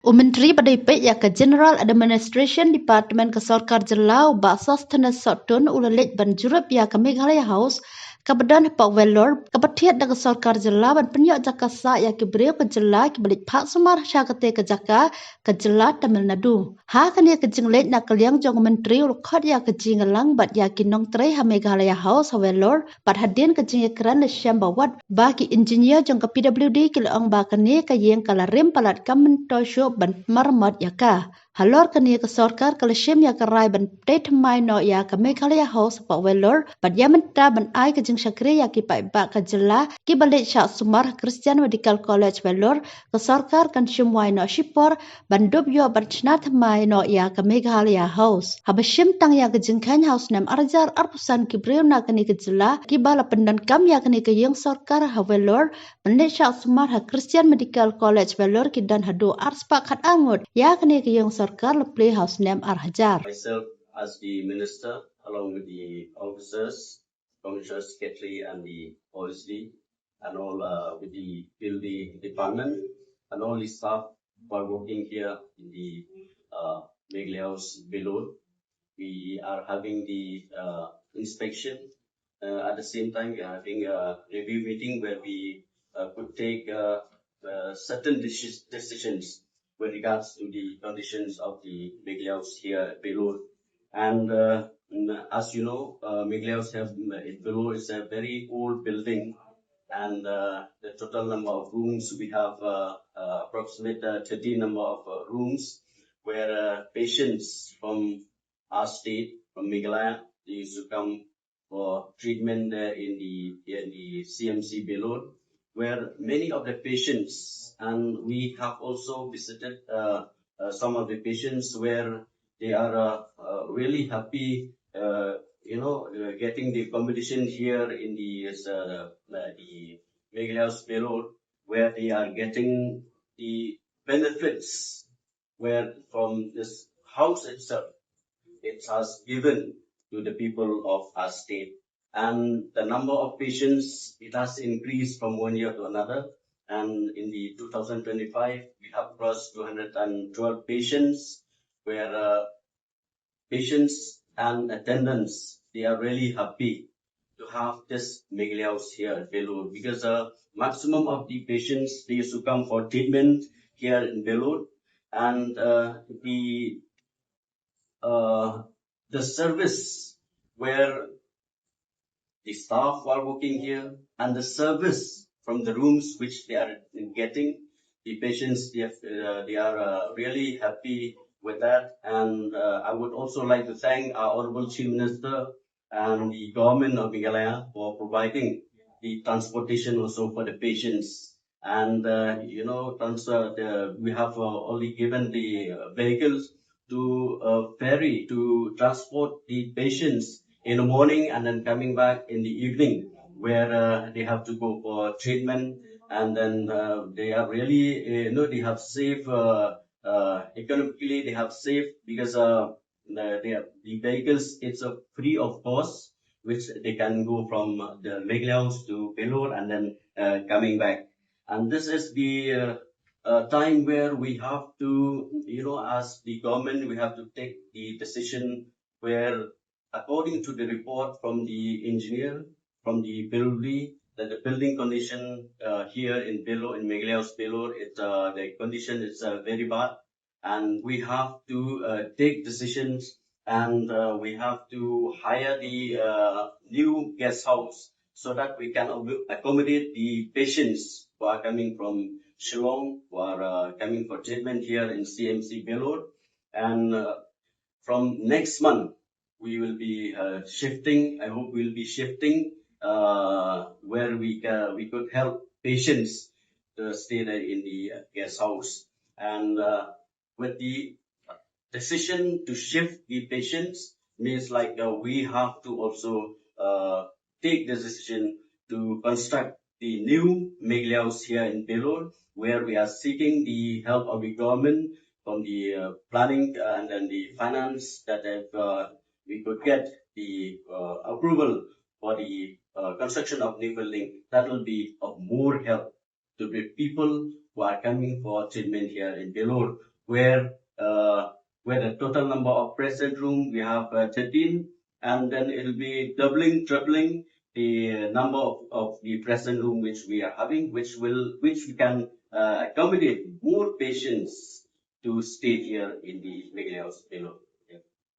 Menteri Padipik ya ke General Administration Department ke sorkar jelau basas tenas sotun ulalek banjurup ya ke Meghalaya House kebedan Pak Vellore kepetiat ke sorkar jelau ban penyok jakasa ya ke beliau ke jela ke balik Pak Sumar Syakete ke Jaka ke jela Tamil Nadu. Ha kan ya ke jinglet nak keliang jong menteri ulkot ya ke jingelang bat ya ke nong tre ha Meghalaya House ha Vellore bat hadin ke jingekran le syam bawat bagi engineer jong ke PWD ke leong ba kene ke yang kalarim palat kamen tosyo ban marmot ya ka. Halor kene ke sorkar ke lesyam ya ke rai ban thymmai no ya ke Meghalaya House Pak Vellore bat ya menta ban ai ke jing syakri ya ki pai ba ke jela ki balik syak sumar Christian Medical College Vellore ke sorkar kan syumwai no shipor ban dub yo ban chnat mai no ya ke Meghalaya House. Habashim tang ya ke jingkan house nam arjar arpusan ki breu na kene ke jela ki bala pendan kam ya kene ke yang sorkar ha Vellore balik syak sumar ha Christian Medical College Vellore ki dan hadu arspa khat angut ya kene ke yang sorkar le play house nam arhajar. Myself as the minister, along with the officers, Commissioner Secretary and the OSD, and all with the building department, and all the staff who are working here in the Meghalaya House below. We are having the inspection. At the same time, we are having a review meeting where we could take certain decisions with regards to the conditions of the Meghalaya House here below. And as you know, Meghalaya House below is a very old building, and the total number of rooms we have approximate 13 number of rooms where patients from our state, from Meghalaya, they used to come for treatment in the CMC Vellore, where many of the patients, and we have also visited some of the patients where they are really happy, getting the accommodation here in the Meghalaya House Vellore, where they are getting the benefits where from this house itself it has given to the people of our state. And the number of patients, it has increased from one year to another. And in the 2025, we have crossed 212 patients, where patients and attendants, they are really happy to have this Meghalaya House here at Vellore, because maximum of the patients, they used to come for treatment here in Vellore. And the service where the staff are working here and the service from the rooms which they are getting, the patients, they are really happy with that. And I would also like to thank our Honorable Chief Minister and the government of Meghalaya for providing the transportation also for the patients. And, we have only given the vehicles to ferry to transport the patients in the morning and then coming back in the evening, where they have to go for treatment. And then they are really, they have safe, economically, they have safe, because the vehicles, it's a free of cost, which they can go from the Meghalaya House to Vellore and then coming back. And this is the time where we have to, as the government, we have to take the decision where, according to the report from the engineer, from the building, that the building condition here in Vellore, in Meghalaya House Vellore, the condition is very bad, and we have to take decisions, and we have to hire the new guest house so that we can accommodate the patients who are coming from Shillong, who are coming for treatment here in CMC Vellore. And from next month, we will be shifting. I hope we'll be shifting where we could help patients to stay there in the guest house. And with the decision to shift the patients means like we have to also take the decision to construct the new Meghalaya House here in Vellore, where we are seeking the help of the government from the planning and then the finance, that if we could get the approval for the construction of new building, that will be of more help to the people who are coming for treatment here in Vellore. where the total number of present room we have 13, and then it'll be doubling, tripling the number of the present room which we are having, which we can accommodate more patients to stay here in the Meghalaya House.